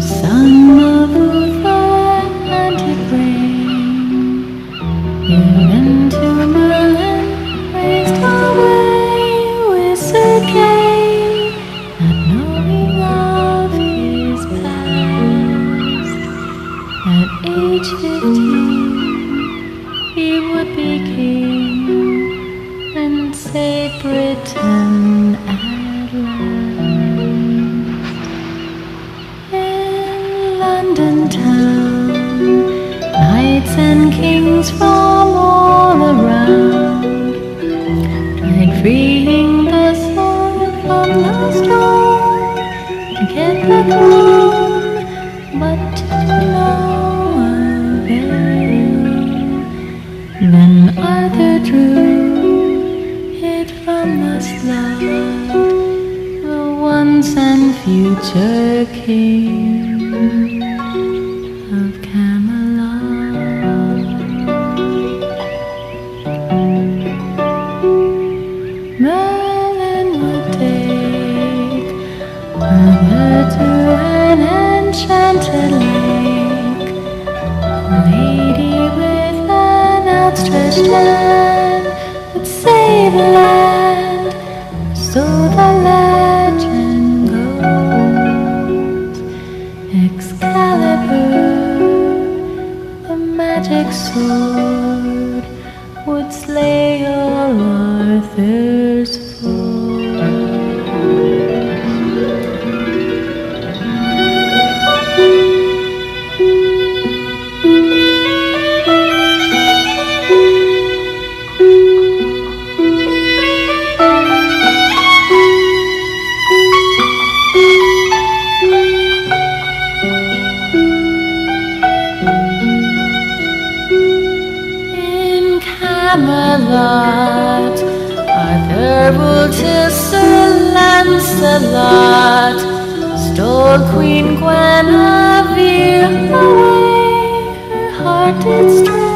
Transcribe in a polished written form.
Son of Uther and Igraine, given to Merlin, raised away with Sir Kay, not knowing of his past. At age 15, he would be king and save Britain at last. London town, knights and kings from all around tried freeing the sword from the stone to get the crown, but to no avail. Then Arthur drew it from the slot, the once and future king of Camelot. Merlin would take Arthur to an enchanted lake, a lady with an outstretched hand would save the land, so the legend goes. Excalibur, the magic sword, would slay all Arthur's foes. Camelot, Arthur ruled till Sir Lancelot stole Queen Guenivere away, her heart did stray.